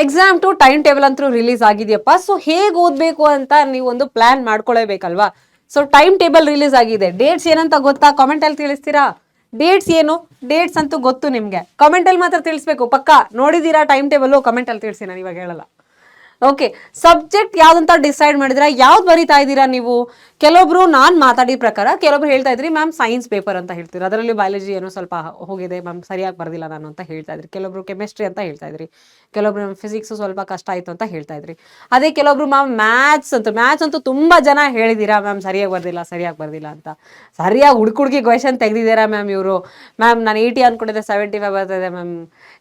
Exam two time table ಅಂತೂ release ಆಗಿದೆಯಪ್ಪ. So ಹೇಗೆ ಓದಬೇಕು ಅಂತ ನೀವು ಒಂದು ಪ್ಲಾನ್ ಮಾಡ್ಕೊಳ್ಳೇಬೇಕಲ್ವಾ. ಸೊ ಟೈಮ್ ಟೇಬಲ್ ರಿಲೀಸ್ ಆಗಿದೆ. ಡೇಟ್ಸ್ ಏನಂತ ಗೊತ್ತಾ? ಕಾಮೆಂಟ್ ಅಲ್ಲಿ ತಿಳಿಸ್ತೀರಾ? ಡೇಟ್ಸ್ ಏನು? ಡೇಟ್ಸ್ ಅಂತೂ ಗೊತ್ತು ನಿಮ್ಗೆ, ಕಾಮೆಂಟ್ ಅಲ್ಲಿ ಮಾತ್ರ ತಿಳಿಸ್ಬೇಕು. ಪಕ್ಕ ನೋಡಿದೀರಾ ಟೈಮ್ ಟೇಬಲ್? ಕಾಮೆಂಟ್ ಅಲ್ಲಿ ತಿಳಿಸಿ, ನಾನು ಇವಾಗ ಹೇಳಲ್ಲ. ಓಕೆ, ಸಬ್ಜೆಕ್ಟ್ ಯಾವ್ದಂತ ಡಿಸೈಡ್ ಮಾಡಿದ್ರ? ಯಾವ್ದು ಬರೀತಾ ಇದ್ದೀರಾ ನೀವು? ಕೆಲವೊಬ್ರು ನಾನ್ ಮಾತಾಡಿದ ಪ್ರಕಾರ ಕೆಲವೊಬ್ರು ಹೇಳ್ತಾ ಇದ್ರಿ ಮ್ಯಾಮ್ ಸೈನ್ಸ್ ಪೇಪರ್ ಅಂತ ಹೇಳ್ತೀರಾ, ಅದರಲ್ಲಿ ಬಯಾಲಜಿ ಏನೋ ಸ್ವಲ್ಪ ಹೋಗಿದೆ ಮ್ಯಾಮ್, ಸರಿಯಾಗಿ ಬರ್ದಿಲ್ಲ ನಾನು ಅಂತ ಹೇಳ್ತಾ ಇದ್ರಿ. ಕೆಲವೊಬ್ರು ಕೆಮಿಸ್ಟ್ರಿ ಅಂತ ಹೇಳ್ತಾ ಇದ್ರಿ, ಕೆಲವೊಬ್ರು ಫಿಸಿಕ್ಸ್ ಸ್ವಲ್ಪ ಕಷ್ಟ ಆಯ್ತು ಅಂತ ಹೇಳ್ತಾ ಇದ್ರಿ. ಅದೇ ಕೆಲವೊಬ್ರು ಮ್ಯಾಮ್ ಮ್ಯಾಥ್ಸ್ ಅಂತೂ ತುಂಬಾ ಜನ ಹೇಳಿದೀರಾ ಮ್ಯಾಮ್ ಸರಿಯಾಗಿ ಬರ್ದಿಲ್ಲ ಅಂತ. ಸರಿಯಾಗಿ ಹುಡುಕಿ ಕ್ವೆಶನ್ ತೆಗ್ದಿದ್ದೀರಾ ಮ್ಯಾಮ್ ಇವರು. ಮ್ಯಾಮ್ ನಾನು 80 ಅನ್ಕೊಂಡಿದ್ದೆ 75 ಬರ್ತಿದೆ ಮ್ಯಾಮ್,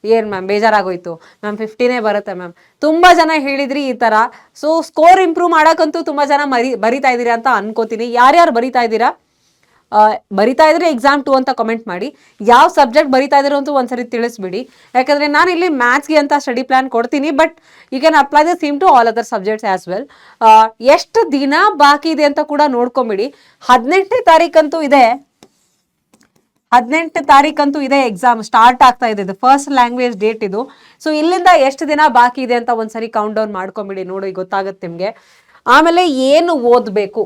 ಏನ್ ಮ್ಯಾಮ್ ಬೇಜಾರಾಗೋಯ್ತು ಮ್ಯಾಮ್, 50ನೇ ಬರುತ್ತೆ ಮ್ಯಾಮ್. ತುಂಬಾ ಜನ ಹೇಳಿದ್ರಿ ಈ ತರ. ಸೊ ಸ್ಕೋರ್ ಇಂಪ್ರೂವ್ ಮಾಡಕ್ಕಂತೂ ತುಂಬಾ ಜನ ಬರಿತಾ ಇದ್ದೀರಾ ಅಂತ ಅನ್ಕೋತೀನಿ. ಯಾರ್ಯಾರು ಬರಿತಾ ಇದ್ರೆ ಎಕ್ಸಾಮ್ 2 ಅಂತ ಕಮೆಂಟ್ ಮಾಡಿ. ಯಾವ ಸಬ್ಜೆಕ್ಟ್ ಬರಿತಾ ಇದ್ದೀರೋ ಅಂತೂ ಒಂದ್ಸರಿ ತಿಳಿಸ್ಬಿಡಿ. ಯಾಕಂದ್ರೆ ನಾನು ಇಲ್ಲಿ ಮ್ಯಾಥ್ಸ್ಗೆ ಅಂತ ಸ್ಟಡಿ ಪ್ಲಾನ್ ಕೊಡ್ತೀನಿ, but you can apply the same to all other subjects as well. ಎಷ್ಟು ದಿನ ಬಾಕಿ ಇದೆ ಅಂತ ಕೂಡ ನೋಡ್ಕೊಂಬಿಡಿ. 18ನೇ ತಾರೀಕಂತೂ ಇದೆ, 18 ತಾರೀಕಂತೂ ಇದೆ ಎಕ್ಸಾಮ್ ಸ್ಟಾರ್ಟ್ ಆಗ್ತಾ ಇದೆ. ಇದು ಫಸ್ಟ್ ಲ್ಯಾಂಗ್ವೇಜ್ ಡೇಟ್ ಇದು. ಸೊ ಇಲ್ಲಿಂದ ಎಷ್ಟು ದಿನ ಬಾಕಿ ಇದೆ ಅಂತ ಒಂದ್ಸರಿ ಕೌಂಟ್ ಡೌನ್ ಮಾಡ್ಕೊಂಬಿಡಿ, ನೋಡಿ ಗೊತ್ತಾಗುತ್ತೆ ನಿಮ್ಗೆ. ಆಮೇಲೆ ಏನು ಓದ್ಬೇಕು,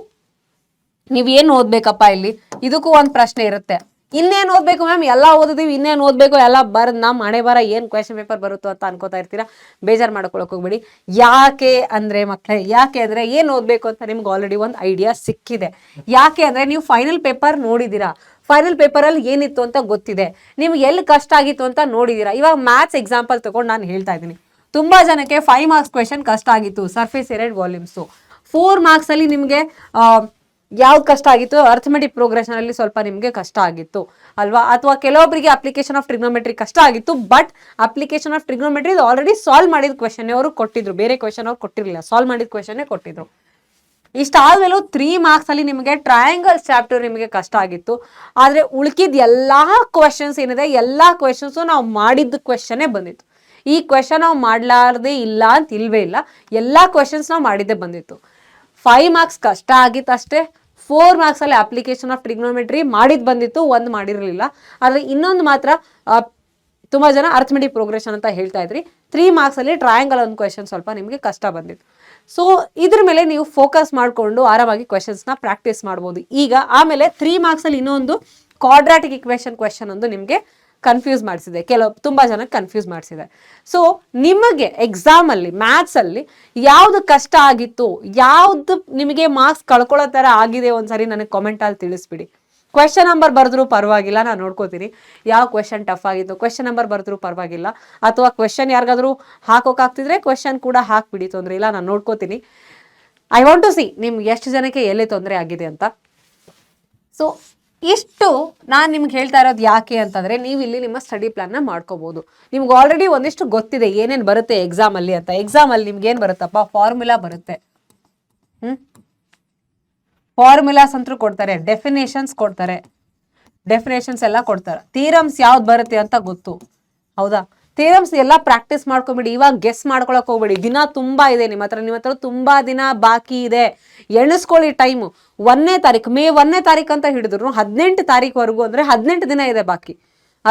ನೀವ್ ಏನು ಓದ್ಬೇಕಪ್ಪ ಇಲ್ಲಿ, ಇದಕ್ಕೂ ಒಂದ್ ಪ್ರಶ್ನೆ ಇರುತ್ತೆ. ಇನ್ನೇನು ಓದ್ಬೇಕು ಮ್ಯಾಮ್, ಎಲ್ಲ ಓದಿದೀವಿ, ಇನ್ನೇನು ಓದ್ಬೇಕು, ಎಲ್ಲ ಬರದ್ ನಾ ಮನೆ ಬರ ಏನ್ ಕ್ವೆಶನ್ ಪೇಪರ್ ಬರುತ್ತೋ ಅಂತ ಅನ್ಕೋತಾ ಇರ್ತೀರಾ. ಬೇಜಾರ್ ಮಾಡ್ಕೊಳಕ್ ಹೋಗ್ಬೇಡಿ. ಯಾಕೆ ಅಂದ್ರೆ ಏನ್ ಓದ್ಬೇಕು ಅಂತ ನಿಮ್ಗೆ ಆಲ್ರೆಡಿ ಒಂದು ಐಡಿಯಾ ಸಿಕ್ಕಿದೆ. ಯಾಕೆ ಅಂದ್ರೆ ನೀವು ಫೈನಲ್ ಪೇಪರ್ ನೋಡಿದೀರಾ, ಫೈನಲ್ ಪೇಪರ್ ಅಲ್ಲಿ ಏನಿತ್ತು ಅಂತ ಗೊತ್ತಿದೆ, ನಿಮ್ಗೆ ಎಲ್ಲಿ ಕಷ್ಟ ಆಗಿತ್ತು ಅಂತ ನೋಡಿದೀರಾ. ಇವಾಗ ಮ್ಯಾಥ್ಸ್ ಎಕ್ಸಾಂಪಲ್ ತಗೊಂಡು ನಾನು ಹೇಳ್ತಾ ಇದ್ದೀನಿ. ತುಂಬಾ ಜನಕ್ಕೆ 5 ಮಾರ್ಕ್ಸ್ ಕ್ವೆಶನ್ ಕಷ್ಟ ಆಗಿತ್ತು, ಸರ್ಫೇಸ್ ಏರಿಯಾ ವಾಲ್ಯೂಮ್ಸ್. 4 ಮಾರ್ಕ್ಸ್ ಅಲ್ಲಿ ನಿಮ್ಗೆ ಯಾವ್ದು ಕಷ್ಟ ಆಗಿತ್ತು? ಅರ್ಥಮೆಟಿಕ್ ಪ್ರೋಗ್ರೆಷನ್ ಅಲ್ಲಿ ಸ್ವಲ್ಪ ನಿಮ್ಗೆ ಕಷ್ಟ ಆಗಿತ್ತು ಅಲ್ವಾ. ಅಥವಾ ಕೆಲವೊಬ್ಬರಿಗೆ ಅಪ್ಲಿಕೇಶನ್ ಆಫ್ ಟ್ರಿಗ್ನೋಮೆಟ್ರಿ ಕಷ್ಟ ಆಗಿತ್ತು, but application of trigonometry already solve ಮಾಡಿದ ಕ್ವೆಶನ್ ಅವರು ಕೊಟ್ಟಿದ್ರು, ಬೇರೆ ಕ್ವೆಶನ್ ಅವ್ರು ಕೊಟ್ಟಿರಲಿಲ್ಲ, ಸಾಲ್ವ್ ಮಾಡಿದ ಕ್ವೆಶನ್ ಕೊಟ್ಟಿದ್ರು. ಇಷ್ಟಾದ್ಮೇಲೂ 3 ಮಾರ್ಕ್ಸ್ ಅಲ್ಲಿ ನಿಮಗೆ ಟ್ರಯಾಂಗಲ್ ಚಾಪ್ಟರ್ ನಿಮಗೆ ಕಷ್ಟ ಆಗಿತ್ತು. ಆದ್ರೆ ಉಳ್ಕಿದ ಎಲ್ಲಾ ಕ್ವೆಶನ್ಸ್ ಏನಿದೆ, ಎಲ್ಲಾ ಕ್ವೆಶನ್ಸ್ ನಾವು ಮಾಡಿದ ಕ್ವೆಶನ್ನೇ ಬಂದಿತ್ತು. ಈ ಕ್ವೆಶನ್ ನಾವು ಮಾಡ್ಲಾರ್ದೇ ಇಲ್ಲ ಅಂತ ಇಲ್ವೇ ಇಲ್ಲ, ಎಲ್ಲಾ ಕ್ವೆಶನ್ಸ್ ನಾವು ಮಾಡಿದ್ದೇ ಬಂದಿತ್ತು. 5 ಮಾರ್ಕ್ಸ್ ಕಷ್ಟ ಆಗಿತ್ತು ಅಷ್ಟೇ. 4 ಮಾರ್ಕ್ಸ್ ಅಲ್ಲಿ ಅಪ್ಲಿಕೇಶನ್ ಆಫ್ ಟ್ರಿಗ್ನೋಮೆಟ್ರಿ ಮಾಡಿದ್ ಬಂದಿತ್ತು, ಒಂದು ಮಾಡಿರಲಿಲ್ಲ. ಆದ್ರೆ ಇನ್ನೊಂದು ಮಾತ್ರ ತುಂಬಾ ಜನ ಅರ್ಥಮೆಟಿಕ್ ಪ್ರೋಗ್ರೆಷನ್ ಅಂತ ಹೇಳ್ತಾ ಇದ್ರಿ. 3 ಮಾರ್ಕ್ಸ್ ಅಲ್ಲಿ ಟ್ರಯಾಂಗಲ್ ಒಂದು ಕ್ವೆಶನ್ ಸ್ವಲ್ಪ ನಿಮ್ಗೆ ಕಷ್ಟ ಬಂದಿತ್ತು. ಸೊ ಇದ್ರ ಮೇಲೆ ನೀವು ಫೋಕಸ್ ಮಾಡ್ಕೊಂಡು ಆರಾಮಾಗಿ ಕ್ವೆಶನ್ಸ್ ನ ಪ್ರಾಕ್ಟೀಸ್ ಮಾಡ್ಬೋದು ಈಗ. ಆಮೇಲೆ 3 ಮಾರ್ಕ್ಸ್ ಅಲ್ಲಿ ಇನ್ನೊಂದು ಕ್ವಾಡ್ರಾಟಿಕ್ ಇಕ್ವೇಶನ್ ಕ್ವೆಶನ್ ಒಂದು ನಿಮ್ಗೆ ಕನ್ಫ್ಯೂಸ್ ಮಾಡಿಸಿದೆ, ತುಂಬಾ ಜನಕ್ಕೆ ಕನ್ಫ್ಯೂಸ್ ಮಾಡಿಸಿದೆ. ಸೊ ನಿಮಗೆ ಎಕ್ಸಾಮ್ ಅಲ್ಲಿ ಮ್ಯಾಥ್ಸ್ ಅಲ್ಲಿ ಯಾವ್ದು ಕಷ್ಟ ಆಗಿತ್ತು, ಯಾವ್ದು ನಿಮಗೆ ಮಾರ್ಕ್ಸ್ ಕಳ್ಕೊಳ್ಳೋ ತರ ಆಗಿದೆ, ಒಂದ್ಸರಿ ನನಗೆ ಕಾಮೆಂಟ್ ಅಲ್ಲಿ ತಿಳಿಸ್ಬಿಡಿ. ಕ್ವೆಶನ್ ನಂಬರ್ ಬರೆದ್ರು ಪರವಾಗಿಲ್ಲ, ನಾನು ನೋಡ್ಕೋತೀನಿ ಯಾವ ಕ್ವೆಶನ್ ಟಫ್ ಆಗಿತ್ತು. ಕ್ವೆಶನ್ ನಂಬರ್ ಬರೆದ್ರು ಪರವಾಗಿಲ್ಲ, ಅಥವಾ ಕ್ವೆಶನ್ ಯಾರಿಗಾದ್ರೂ ಹಾಕೋಕಾಗ್ತಿದ್ರೆ ಕ್ವೆಶನ್ ಕೂಡ ಹಾಕ್ಬಿಡಿ, ತೊಂದ್ರೆ ಇಲ್ಲ, ನಾನು ನೋಡ್ಕೋತೀನಿ. ಐ ವಾಂಟ್ ಟು ಸಿ ನಿಮ್ಗೆ ಎಷ್ಟು ಜನಕ್ಕೆ ಎಲ್ಲಿ ತೊಂದರೆ ಆಗಿದೆ ಅಂತ. ಸೊ ಇಷ್ಟು ನಾನು ನಿಮ್ಗೆ ಹೇಳ್ತಾ ಇರೋದು ಯಾಕೆ ಅಂತಂದ್ರೆ, ನೀವು ಇಲ್ಲಿ ನಿಮ್ಮ ಸ್ಟಡಿ ಪ್ಲಾನ್ ನ ಮಾಡ್ಕೋಬಹುದು. ನಿಮ್ಗೆ ಆಲ್ರೆಡಿ ಒಂದಿಷ್ಟು ಗೊತ್ತಿದೆ ಏನೇನ್ ಬರುತ್ತೆ ಎಕ್ಸಾಮ್ ಅಲ್ಲಿ ಅಂತ. ಎಕ್ಸಾಮ್ ಅಲ್ಲಿ ನಿಮ್ಗೆ ಏನ್ ಬರುತ್ತಪ್ಪ? ಫಾರ್ಮುಲಾ ಬರುತ್ತೆ, ಫಾರ್ಮುಲಾಸ್ ಅಂತೂ ಕೊಡ್ತಾರೆ, ಡೆಫಿನೇಷನ್ಸ್ ಕೊಡ್ತಾರೆ, ಡೆಫಿನೇಷನ್ಸ್ ಎಲ್ಲ ಕೊಡ್ತಾರೆ. ಥಿಯರಮ್ಸ್ ಯಾವ್ದು ಬರುತ್ತೆ ಅಂತ ಗೊತ್ತು, ಹೌದಾ? ಥಿಯರಮ್ಸ್ ಎಲ್ಲ ಪ್ರಾಕ್ಟೀಸ್ ಮಾಡ್ಕೊಂಬಿಡಿ. ಇವಾಗ ಗೆಸ್ ಮಾಡ್ಕೊಳಕ್ ಹೋಗ್ಬೇಡಿ. ದಿನ ತುಂಬಾ ಇದೆ ನಿಮ್ಮ ಹತ್ರ ತುಂಬಾ ದಿನ ಬಾಕಿ ಇದೆ. ಎಣಿಸ್ಕೊಳ್ಳಿ ಟೈಮು. 1ನೇ ತಾರೀಕು, ಮೇ 1ನೇ ತಾರೀಕು ಅಂತ ಹಿಡಿದ್ರು 18 ತಾರೀಕುವರೆಗೂ ಅಂದ್ರೆ 18 ದಿನ ಇದೆ ಬಾಕಿ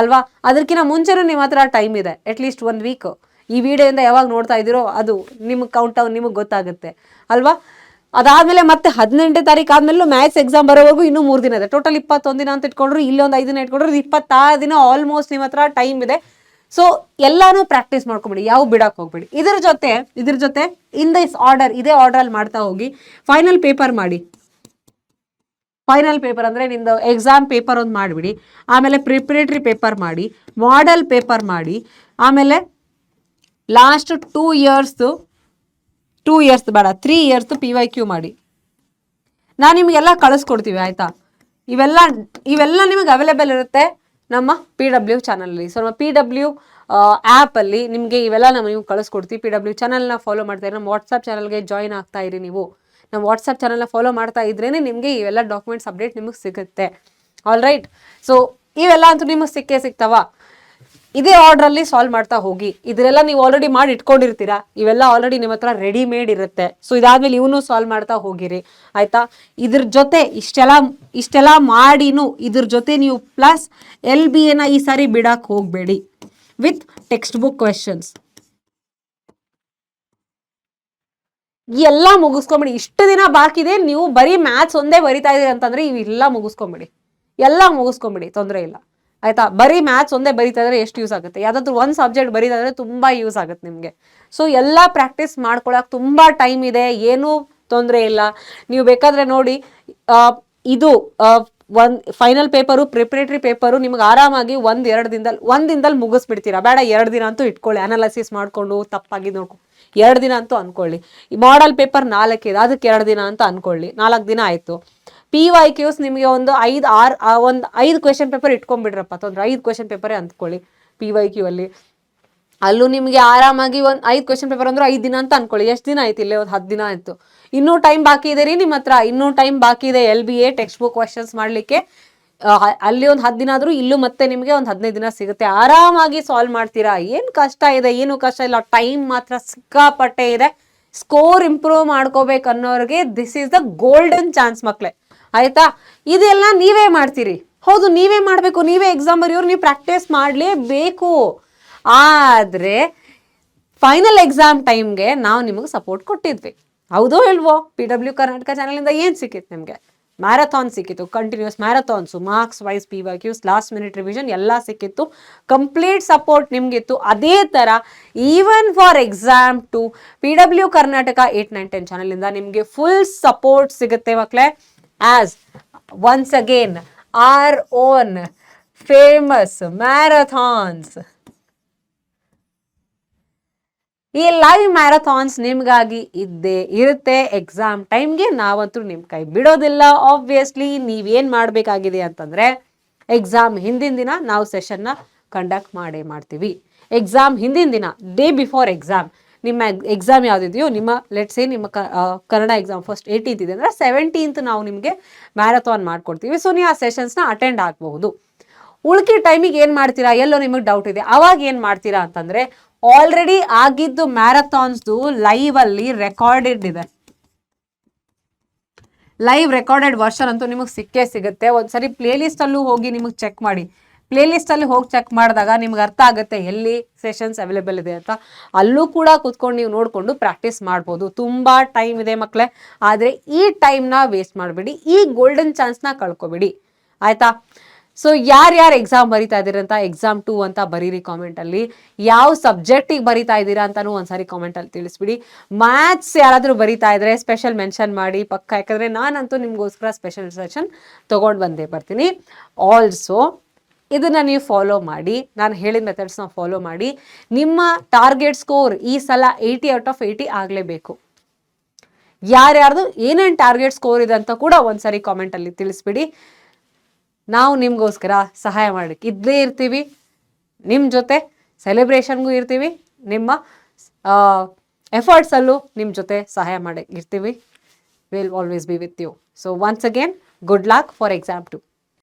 ಅಲ್ವಾ. ಅದಕ್ಕಿಂತ ಮುಂಚೆನೂ ನಿಮ್ಮ ಹತ್ರ ಟೈಮ್ ಇದೆ, ಅಟ್ಲೀಸ್ಟ್ 1 ವೀಕ್. ಈ ವಿಡಿಯೋಯಿಂದ ಯಾವಾಗ ನೋಡ್ತಾ ಇದ್ದೀರೋ ಅದು ನಿಮ್ಗೆ ಕೌಂಟ್ ಡೌನ್ ನಿಮಗೆ ಗೊತ್ತಾಗುತ್ತೆ ಅಲ್ವಾ. ಅದಾದ್ಮೇಲೆ ಮತ್ತೆ 18ನೇ ತಾರೀಕು ಆದ್ಮೇಲೆ ಮ್ಯಾಥ್ಸ್ ಎಕ್ಸಾಮ್ ಬರೋವರೆಗೂ ಇನ್ನೂ 3 ದಿನ ಇದೆ. ಟೋಟಲ್ 21 ದಿನ ಅಂತ ಇಟ್ಕೊಂಡ್ರು, ಇಲ್ಲಿ ಒಂದು 5 ದಿನ ಇಟ್ಕೊಂಡ್ರು 26 ದಿನ ಆಲ್ಮೋಸ್ಟ್ ನಿಮ್ಮ ಹತ್ರ ಟೈಮ್ ಇದೆ. ಸೊ ಎಲ್ಲಾನು ಪ್ರಾಕ್ಟೀಸ್ ಮಾಡ್ಕೊಂಬಿಡಿ, ಯಾವ ಬಿಡಕ್ ಹೋಗ್ಬೇಡಿ. ಇದ್ರ ಜೊತೆ ಇನ್ ದಿಸ್ ಆರ್ಡರ್, ಇದೇ ಆರ್ಡರ್ ಅಲ್ಲಿ ಮಾಡ್ತಾ ಹೋಗಿ. ಫೈನಲ್ ಪೇಪರ್ ಮಾಡಿ. ಫೈನಲ್ ಪೇಪರ್ ಅಂದ್ರೆ ನಿಮ್ದು ಎಕ್ಸಾಮ್ ಪೇಪರ್ ಒಂದು ಮಾಡಿಬಿಡಿ. ಆಮೇಲೆ ಪ್ರಿಪರೇಟರಿ ಪೇಪರ್ ಮಾಡಿ, ಮಾಡೆಲ್ ಪೇಪರ್ ಮಾಡಿ, ಆಮೇಲೆ ಲಾಸ್ಟ್ 2 ಇಯರ್ಸ್ ಬೇಡ 3 ಇಯರ್ಸ್ PYQ ಮಾಡಿ. ನಾನು ನಿಮಗೆಲ್ಲ ಕಳಿಸ್ಕೊಡ್ತೀವಿ ಆಯ್ತಾ. ಇವೆಲ್ಲ ನಿಮಗೆ ಅವೈಲೇಬಲ್ ಇರುತ್ತೆ ನಮ್ಮ PW ಚಾನಲಲ್ಲಿ. ಸೊ ನಮ್ಮ PW ಆ್ಯಪಲ್ಲಿ ನಿಮಗೆ ಇವೆಲ್ಲ ನೀವು ಕಳಿಸ್ಕೊಡ್ತೀವಿ. PW ಚಾನಲ್ನ ಫಾಲೋ ಮಾಡ್ತಾ ಇರಿ, ನಮ್ಮ ವಾಟ್ಸಪ್ ಚಾನಲ್ಗೆ ಜಾಯಿನ್ ಆಗ್ತಾ ಇರಿ. ನೀವು ನಮ್ಮ ವಾಟ್ಸಪ್ ಚಾನಲ್ನ ಫಾಲೋ ಮಾಡ್ತಾ ಇದ್ರೇನೆ ನಿಮಗೆ ಇವೆಲ್ಲ ಡಾಕ್ಯುಮೆಂಟ್ಸ್ ಅಪ್ಡೇಟ್ ನಿಮಗೆ ಸಿಗುತ್ತೆ. All right. ಸೊ ಇವೆಲ್ಲ ಅಂತೂ ನಿಮಗೆ ಸಿಗ್ತಾವ. ಇದೇ ಆರ್ಡ್ರಲ್ಲಿ ಸಾಲ್ವ್ ಮಾಡ್ತಾ ಹೋಗಿ. ಇದರೆಲ್ಲ ನೀವು ಆಲ್ರೆಡಿ ಮಾಡಿ ಇಟ್ಕೊಂಡಿರ್ತೀರಾ, ಇವೆಲ್ಲ ಆಲ್ರೆಡಿ ನಿಮ್ಮ ಹತ್ರ ರೆಡಿಮೇಡ್ ಇರುತ್ತೆ. ಸೊ ಇದಾದ್ಮೇಲೆ ಇವನು ಸಾಲ್ವ್ ಮಾಡ್ತಾ ಹೋಗಿರಿ ಆಯ್ತಾ. ಇದ್ರ ಜೊತೆ ಇಷ್ಟೆಲ್ಲ ಮಾಡಿನೂ ಇದ್ರ ಜೊತೆ ನೀವು ಪ್ಲಸ್ LBAನ ಈ ಸಾರಿ ಬಿಡಕ್ಕೆ ಹೋಗಬೇಡಿ ವಿತ್ ಟೆಕ್ಸ್ಟ್ ಬುಕ್ ಕ್ವೆಶನ್ಸ್. ಎಲ್ಲ ಮುಗಿಸ್ಕೊಂಬಿಡಿ. ಇಷ್ಟು ದಿನ ಬಾಕಿ ಇದೆ, ನೀವು ಬರೀ ಮ್ಯಾಥ್ಸ್ ಒಂದೇ ಬರಿತಾ ಇದೀರಿ ಅಂತಂದ್ರೆ ಇವೆಲ್ಲ ಮುಗಿಸ್ಕೊಂಬಿಡಿ, ಎಲ್ಲ ಮುಗಿಸ್ಕೊಂಬಿಡಿ, ತೊಂದರೆ ಇಲ್ಲ ಆಯ್ತಾ. ಬರೀ ಮ್ಯಾಥ್ಸ್ ಒಂದೇ ಬರಿತಾ ಇದ್ರೆ ಎಷ್ಟು ಯೂಸ್ ಆಗುತ್ತೆ, ಯಾವ್ದಾದ್ರು ಒಂದು ಸಬ್ಜೆಕ್ಟ್ ಬರಿತಾ ಇದ್ರೆ ತುಂಬಾ ಯೂಸ್ ಆಗುತ್ತೆ ನಿಮಗೆ. ಸೊ ಎಲ್ಲ ಪ್ರಾಕ್ಟೀಸ್ ಮಾಡ್ಕೊಳಕ್ ತುಂಬಾ ಟೈಮ್ ಇದೆ, ಏನೂ ತೊಂದರೆ ಇಲ್ಲ. ನೀವು ಬೇಕಾದ್ರೆ ನೋಡಿ, ಇದು ಒಂದು ಫೈನಲ್ ಪೇಪರು, ಪ್ರಿಪರೇಟರಿ ಪೇಪರು ನಿಮ್ಗೆ ಆರಾಮಾಗಿ ಒಂದ್ ದಿನದಲ್ಲಿ ಮುಗಿಸ್ಬಿಡ್ತೀರಾ. ಬೇಡ 2 ದಿನ ಅಂತೂ ಇಟ್ಕೊಳ್ಳಿ, ಅನಾಲಿಸಿಸ್ ಮಾಡ್ಕೊಂಡು ತಪ್ಪಾಗಿ ನೋಡ್ಕೊಂಡು 2 ದಿನ ಅಂತೂ ಅನ್ಕೊಳ್ಳಿ. ಈ ಮಾಡಲ್ ಪೇಪರ್ 4 ಇದೆ, ಅದಕ್ಕೆ 2 ದಿನ ಅಂತ ಅನ್ಕೊಳ್ಳಿ, 4 ದಿನ ಆಯ್ತು. PYQs ನಿಮಗೆ ಒಂದು 5 ಕ್ವೆಶನ್ ಪೇಪರ್ ಇಟ್ಕೊಂಡ್ಬಿಡ್ರಪ್ಪ, ತೊಂದ್ರೆ 5 ಕ್ವೆಶನ್ ಪೇಪರೇ ಅಂದ್ಕೊಳ್ಳಿ. PYQ ಅಲ್ಲಿ ಅಲ್ಲೂ ನಿಮಗೆ ಆರಾಮಾಗಿ ಒಂದು 5 ಕ್ವೆಶನ್ ಪೇಪರ್ ಅಂದ್ರೆ 5 ದಿನ ಅಂತ ಅನ್ಕೊಳ್ಳಿ. ಎಷ್ಟು ದಿನ ಆಯ್ತು, ಇಲ್ಲೇ ಒಂದು 10 ದಿನ ಆಯ್ತು. ಇನ್ನೂ ಟೈಮ್ ಬಾಕಿ ಇದೆ ರೀ ನಿಮ್ಮ ಹತ್ರ, ಇನ್ನೂ ಟೈಮ್ ಬಾಕಿ ಇದೆ LBA ಟೆಕ್ಸ್ಟ್ ಬುಕ್ ಕ್ವೆಶನ್ಸ್ ಮಾಡ್ಲಿಕ್ಕೆ. ಅಲ್ಲಿ ಒಂದು 10 ದಿನ ಆದ್ರೂ ಇಲ್ಲೂ ಮತ್ತೆ ನಿಮಗೆ ಒಂದು 15 ದಿನ ಸಿಗುತ್ತೆ, ಆರಾಮಾಗಿ ಸಾಲ್ವ್ ಮಾಡ್ತೀರಾ. ಏನು ಕಷ್ಟ ಇದೆ, ಏನು ಕಷ್ಟ ಇಲ್ಲ, ಟೈಮ್ ಮಾತ್ರ ಸಿಕ್ಕಾಪಟ್ಟೆ ಇದೆ. ಸ್ಕೋರ್ ಇಂಪ್ರೂವ್ ಮಾಡ್ಕೋಬೇಕು ಅನ್ನೋರಿಗೆ this is the golden chance ಮಕ್ಳೇ, ಆಯ್ತಾ. ಇದೆಲ್ಲ ನೀವೇ ಮಾಡ್ತೀರಿ, ಹೌದು ನೀವೇ ಮಾಡಬೇಕು, ನೀವೇ ಎಕ್ಸಾಮ್ ಬರೆಯೋರು, ನೀವು ಪ್ರಾಕ್ಟೀಸ್ ಮಾಡಲೇಬೇಕು. ಆದರೆ ಫೈನಲ್ ಎಕ್ಸಾಮ್ ಟೈಮ್ಗೆ ನಾವು ನಿಮಗೆ ಸಪೋರ್ಟ್ ಕೊಟ್ಟಿದ್ವಿ, ಹೌದೋ ಇಲ್ವೋ. PW ಕರ್ನಾಟಕ ಚಾನಲಿಂದ ಏನು ಸಿಕ್ಕಿತ್ತು ನಿಮಗೆ, ಮ್ಯಾರಥಾನ್ ಸಿಕ್ಕಿತ್ತು, continuous marathons, marks wise PYQs, last minute revision ಎಲ್ಲ ಸಿಕ್ಕಿತ್ತು, ಕಂಪ್ಲೀಟ್ ಸಪೋರ್ಟ್ ನಿಮಗಿತ್ತು. ಅದೇ ಥರ even for exam two PW Karnataka 8, 9, 10 ಚಾನಲಿಂದ ನಿಮಗೆ ಫುಲ್ ಸಪೋರ್ಟ್ ಸಿಗುತ್ತೆ ಮಕ್ಕಳೇ. As once again our own famous marathons, ಈ ಲೈವ್ ಮ್ಯಾರಥಾನ್ಸ್ ನಿಮ್ಗಾಗಿ ಇದ್ದೇ ಇರುತ್ತೆ. ಎಕ್ಸಾಮ್ ಟೈಮ್ಗೆ ನಾವಂತೂ ನಿಮ್ಮ ಕೈ ಬಿಡೋದಿಲ್ಲ. ಆಬ್ವಿಯಸ್ಲಿ ನೀವೇನು ಮಾಡಬೇಕಾಗಿದೆ ಅಂತಂದರೆ, ಎಕ್ಸಾಮ್ ಹಿಂದಿನ ದಿನ ನಾವು ಸೆಷನ್ನ ಕಂಡಕ್ಟ್ ಮಾಡ್ತೀವಿ. ಎಕ್ಸಾಮ್ ಹಿಂದಿನ ದಿನ, ಡೇ ಬಿಫೋರ್ ಎಕ್ಸಾಮ್, ನಿಮ್ಮ ಎಕ್ಸಾಮ್ ಯಾವುದಿದೆಯೋ, ನಿಮ್ಮ ಲೆಟ್ಸ್ ಸೇ ನಿಮ್ಮ ಕನ್ನಡ ಎಕ್ಸಾಮ್ ಫಸ್ಟ್ 18th ಇದೆ ಅಂದರೆ 17th ನಾವು ನಿಮಗೆ ಮ್ಯಾರಥಾನ್ ಮಾಡ್ಕೊಡ್ತೀವಿ. ಸೊ ನೀವು ಆ ಸೆಷನ್ಸ್ನ ಅಟೆಂಡ್ ಆಗಬಹುದು. ಉಳ್ಕಿ ಟೈಮಿಗೆ ಏನು ಮಾಡ್ತೀರಾ, ಎಲ್ಲೋ ನಿಮಗೆ ಡೌಟ್ ಇದೆ, ಅವಾಗ ಏನು ಮಾಡ್ತೀರಾ ಅಂತಂದರೆ, ಆಲ್ರೆಡಿ ಆಗಿದ್ದು ಮ್ಯಾರಥಾನ್ಸ್ದು ಲೈವ್ ಅಲ್ಲಿ ರೆಕಾರ್ಡೆಡ್ ಇದೆ, ಲೈವ್ ರೆಕಾರ್ಡೆಡ್ ವರ್ಷನ್ ಅಂತೂ ನಿಮಗೆ ಸಿಕ್ಕೇ ಸಿಗುತ್ತೆ. ಒಂದ್ಸರಿ ಪ್ಲೇಲಿಸ್ಟ್ ಅಲ್ಲೂ ಹೋಗಿ ನಿಮಗೆ ಚೆಕ್ ಮಾಡಿ. ಪ್ಲೇಲಿಸ್ಟ್ ಅಲ್ಲಿ ಹೋಗಿ ಚೆಕ್ ಮಾಡಿದಾಗ ನಿಮ್ಗೆ ಅರ್ಥ ಆಗುತ್ತೆ ಎಲ್ಲಿ ಸೆಷನ್ಸ್ ಅವೈಲೇಬಲ್ ಇದೆ ಅಂತ. ಅಲ್ಲೂ ಕೂಡ ಕುತ್ಕೊಂಡು ನೀವು ನೋಡಿಕೊಂಡು ಪ್ರಾಕ್ಟೀಸ್ ಮಾಡ್ಬೋದು. ತುಂಬ ಟೈಮ್ ಇದೆ ಮಕ್ಕಳೇ, ಆದರೆ ಈ ಟೈಮ್ನ ವೇಸ್ಟ್ ಮಾಡಬೇಡಿ, ಈ ಗೋಲ್ಡನ್ ಚಾನ್ಸ್ನ ಕಳ್ಕೊಬೇಡಿ, ಆಯ್ತಾ. ಸೊ ಯಾರ್ಯಾರು ಎಕ್ಸಾಮ್ ಬರಿತಾ ಇದ್ದೀರಾ ಅಂತ, ಎಕ್ಸಾಮ್ 2 ಅಂತ ಬರೀರಿ ಕಾಮೆಂಟಲ್ಲಿ. ಯಾವ ಸಬ್ಜೆಕ್ಟಿಗೆ ಬರಿತಾ ಇದ್ದೀರಾ ಅಂತಲೂ ಒಂದ್ಸಾರಿ ಕಾಮೆಂಟಲ್ಲಿ ತಿಳಿಸ್ಬಿಡಿ. ಮ್ಯಾಥ್ಸ್ ಯಾರಾದರೂ ಬರಿತಾ ಇದ್ರೆ ಸ್ಪೆಷಲ್ ಮೆನ್ಷನ್ ಮಾಡಿ ಪಕ್ಕ, ಯಾಕಂದರೆ ನಾನಂತೂ ನಿಮಗೋಸ್ಕರ ಸ್ಪೆಷಲ್ ಸೆಷನ್ ತೊಗೊಂಡು ಬಂದೇ ಬರ್ತೀನಿ. ಆಲ್ಸೋ ಇದನ್ನು ನೀವು ಫಾಲೋ ಮಾಡಿ, ನಾನು ಹೇಳಿದ ಮೆಥಡ್ಸ್ನ ಫಾಲೋ ಮಾಡಿ. ನಿಮ್ಮ ಟಾರ್ಗೆಟ್ ಸ್ಕೋರ್ ಈ ಸಲ 80 ಔಟ್ ಆಫ್ 80 ಆಗಲೇಬೇಕು. ಯಾರ್ಯಾರ್ದು ಏನೇನು ಟಾರ್ಗೆಟ್ ಸ್ಕೋರ್ ಇದೆ ಅಂತ ಕೂಡ ಒಂದ್ಸರಿ ಕಾಮೆಂಟಲ್ಲಿ ತಿಳಿಸ್ಬಿಡಿ. ನಾವು ನಿಮಗೋಸ್ಕರ ಸಹಾಯ ಮಾಡೋಕ್ಕೆ ಇದ್ದೇ ಇರ್ತೀವಿ, ನಿಮ್ಮ ಜೊತೆ ಸೆಲೆಬ್ರೇಷನ್ಗೂ ಇರ್ತೀವಿ, ನಿಮ್ಮ ಎಫರ್ಟ್ಸಲ್ಲೂ ನಿಮ್ಮ ಜೊತೆ ಸಹಾಯ ಮಾಡೋಕ್ಕೆ ಇರ್ತೀವಿ. Will always be with you. So once again good luck for exam 2.